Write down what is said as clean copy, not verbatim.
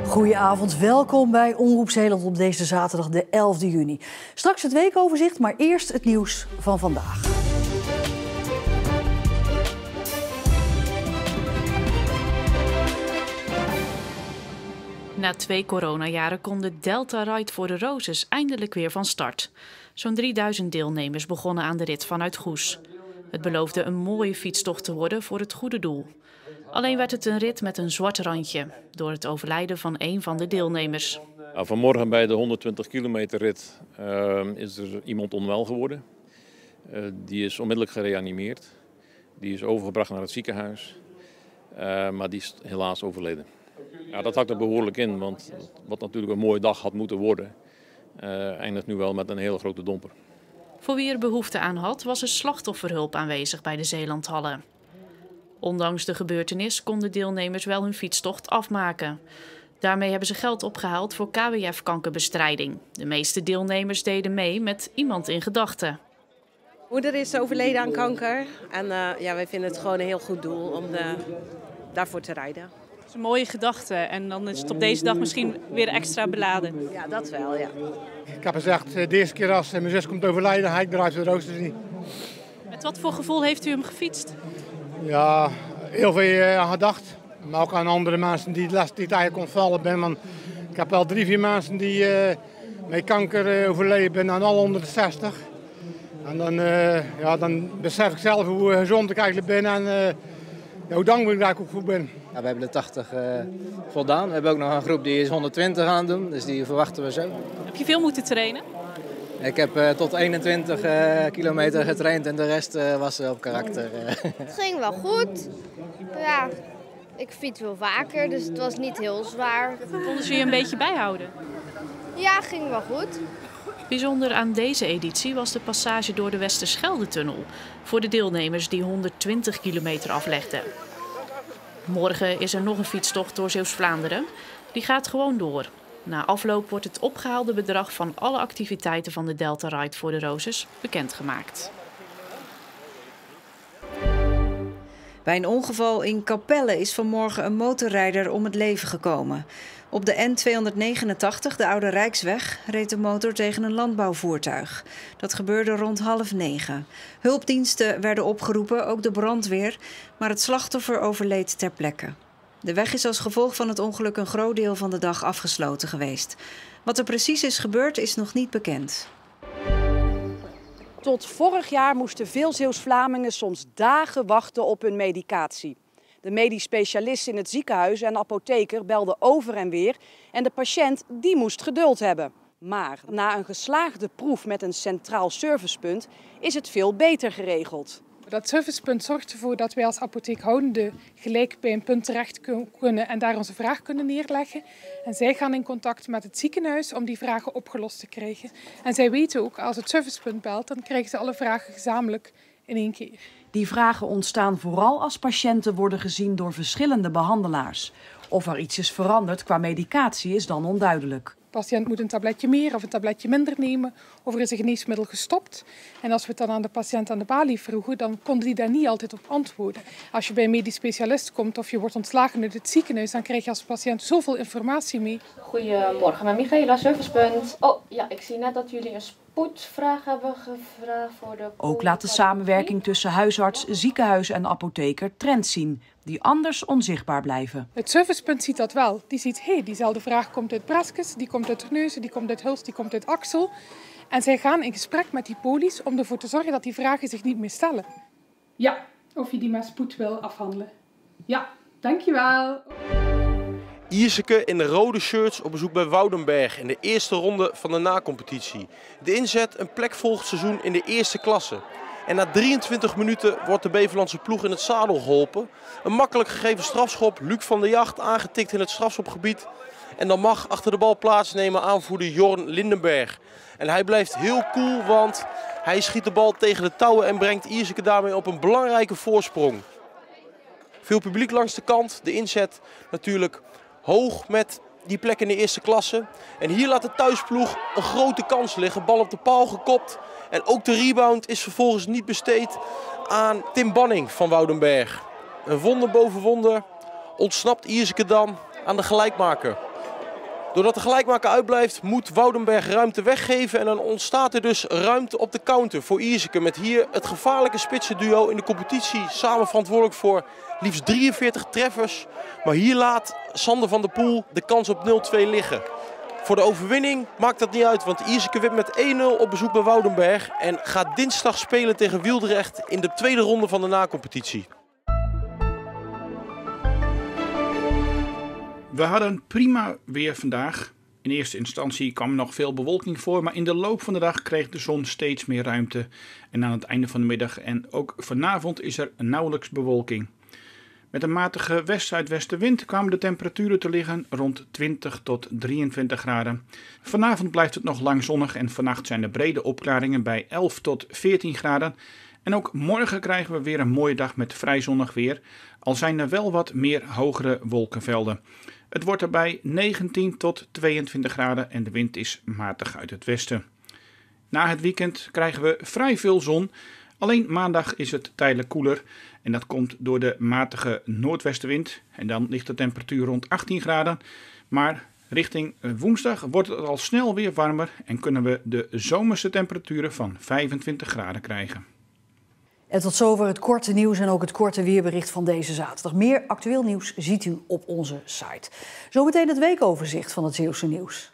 Goedenavond, welkom bij Omroep Zeeland op deze zaterdag de 11e juni. Straks het weekoverzicht, maar eerst het nieuws van vandaag. Na 2 coronajaren kon de Delta Ride for the Roses eindelijk weer van start. Zo'n 3000 deelnemers begonnen aan de rit vanuit Goes. Het beloofde een mooie fietstocht te worden voor het goede doel. Alleen werd het een rit met een zwart randje door het overlijden van een van de deelnemers. Vanmorgen bij de 120 kilometer rit is er iemand onwel geworden. Die is onmiddellijk gereanimeerd. Die is overgebracht naar het ziekenhuis. Maar die is helaas overleden. Ja, dat hakt er behoorlijk in, want wat natuurlijk een mooie dag had moeten worden, eindigt nu wel met een hele grote domper. Voor wie er behoefte aan had, was er slachtofferhulp aanwezig bij de Zeelandhallen. Ondanks de gebeurtenis konden deelnemers wel hun fietstocht afmaken. Daarmee hebben ze geld opgehaald voor KWF-kankerbestrijding. De meeste deelnemers deden mee met iemand in gedachten. Moeder is overleden aan kanker en wij vinden het gewoon een heel goed doel om daarvoor te rijden. Het is een mooie gedachte en dan is het op deze dag misschien weer extra beladen. Ja, dat wel, ja. Ik heb gezegd, de eerste keer als mijn zus komt overlijden, ga ik eruit de roosters niet. Met wat voor gevoel heeft u hem gefietst? Ja, heel veel aan gedacht. Maar ook aan andere mensen die eigenlijk ontvallen ben. Want ik heb wel 3-4 mensen die met kanker overleden zijn aan alle onder de 60. En dan besef ik zelf hoe gezond ik eigenlijk ben en hoe dankbaar ik eigenlijk ook voor ben. Ja, we hebben de 80 voldaan. We hebben ook nog een groep die is 120 aan het doen, dus die verwachten we zo. Heb je veel moeten trainen? Ik heb tot 21 kilometer getraind en de rest was op karakter. Het ging wel goed. Ja, ik fiets wel vaker, dus het was niet heel zwaar. Konden ze je een beetje bijhouden? Ja, ging wel goed. Bijzonder aan deze editie was de passage door de Westerschelde-tunnel voor de deelnemers die 120 kilometer aflegden. Morgen is er nog een fietstocht door Zeeuws-Vlaanderen. Die gaat gewoon door. Na afloop wordt het opgehaalde bedrag van alle activiteiten van de Delta Ride for the Roses bekendgemaakt. Bij een ongeval in Capelle is vanmorgen een motorrijder om het leven gekomen. Op de N289, de Oude Rijksweg, reed de motor tegen een landbouwvoertuig. Dat gebeurde rond 8:30. Hulpdiensten werden opgeroepen, ook de brandweer, maar het slachtoffer overleed ter plekke. De weg is als gevolg van het ongeluk een groot deel van de dag afgesloten geweest. Wat er precies is gebeurd is nog niet bekend. Tot vorig jaar moesten veel Zeeuws-Vlamingen soms dagen wachten op hun medicatie. De medisch specialist in het ziekenhuis en de apotheker belden over en weer en de patiënt die moest geduld hebben. Maar na een geslaagde proef met een centraal servicepunt is het veel beter geregeld. Dat servicepunt zorgt ervoor dat wij als apotheekhoudende gelijk bij een punt terecht kunnen en daar onze vraag kunnen neerleggen. En zij gaan in contact met het ziekenhuis om die vragen opgelost te krijgen. En zij weten ook, als het servicepunt belt, dan krijgen ze alle vragen gezamenlijk in één keer. Die vragen ontstaan vooral als patiënten worden gezien door verschillende behandelaars. Of er iets is veranderd qua medicatie is dan onduidelijk. De patiënt moet een tabletje meer of een tabletje minder nemen, of er is een geneesmiddel gestopt. En als we het dan aan de patiënt aan de balie vroegen, dan konden die daar niet altijd op antwoorden. Als je bij een medisch specialist komt of je wordt ontslagen uit het ziekenhuis, dan krijg je als patiënt zoveel informatie mee. Goedemorgen, met Michaela, servicepunt. Oh ja, ik zie net dat jullie een spoedvraag hebben gevraagd voor de... Ook laat de samenwerking tussen huisarts, ziekenhuis en apotheker trends zien, die anders onzichtbaar blijven. Het servicepunt ziet dat wel. Die ziet, diezelfde vraag komt uit Breskes, die komt uit Terneuzen, die komt uit Hulst, die komt uit Axel. En zij gaan in gesprek met die polies om ervoor te zorgen dat die vragen zich niet meer stellen. Ja, of je die met spoed wil afhandelen. Ja, dankjewel. Ierseke in de rode shirts op bezoek bij Woudenberg in de eerste ronde van de nacompetitie. De inzet een plek volgend seizoen in de eerste klasse. En na 23 minuten wordt de Beverlandse ploeg in het zadel geholpen. Een makkelijk gegeven strafschop, Luc van der Jacht aangetikt in het strafschopgebied. En dan mag achter de bal plaatsnemen aanvoerder Jorn Lindenberg. En hij blijft heel cool, want hij schiet de bal tegen de touwen en brengt Ierseke daarmee op een belangrijke voorsprong. Veel publiek langs de kant, de inzet natuurlijk hoog met die plek in de eerste klasse. En hier laat de thuisploeg een grote kans liggen, bal op de paal gekopt. En ook de rebound is vervolgens niet besteed aan Tim Banning van Woudenberg. Een wonder boven wonder ontsnapt Ierseke dan aan de gelijkmaker. Doordat de gelijkmaker uitblijft, moet Woudenberg ruimte weggeven. En dan ontstaat er dus ruimte op de counter voor Ierseke. Met hier het gevaarlijke spitsenduo in de competitie. Samen verantwoordelijk voor liefst 43 treffers. Maar hier laat Sander van der Poel de kans op 0-2 liggen. Voor de overwinning maakt dat niet uit, want Ierseke wint met 1-0 op bezoek bij Woudenberg. En gaat dinsdag spelen tegen Wieldrecht in de tweede ronde van de nacompetitie. We hadden prima weer vandaag. In eerste instantie kwam er nog veel bewolking voor, maar in de loop van de dag kreeg de zon steeds meer ruimte. En aan het einde van de middag en ook vanavond is er nauwelijks bewolking. Met een matige west-zuidwestenwind kwamen de temperaturen te liggen rond 20 tot 23 graden. Vanavond blijft het nog lang zonnig en vannacht zijn er brede opklaringen bij 11 tot 14 graden. En ook morgen krijgen we weer een mooie dag met vrij zonnig weer, al zijn er wel wat meer hogere wolkenvelden. Het wordt erbij 19 tot 22 graden en de wind is matig uit het westen. Na het weekend krijgen we vrij veel zon, alleen maandag is het tijdelijk koeler. En dat komt door de matige noordwestenwind en dan ligt de temperatuur rond 18 graden. Maar richting woensdag wordt het al snel weer warmer en kunnen we de zomerse temperaturen van 25 graden krijgen. En tot zover het korte nieuws en ook het korte weerbericht van deze zaterdag. Meer actueel nieuws ziet u op onze site. Zometeen het weekoverzicht van het Zeeuwse nieuws.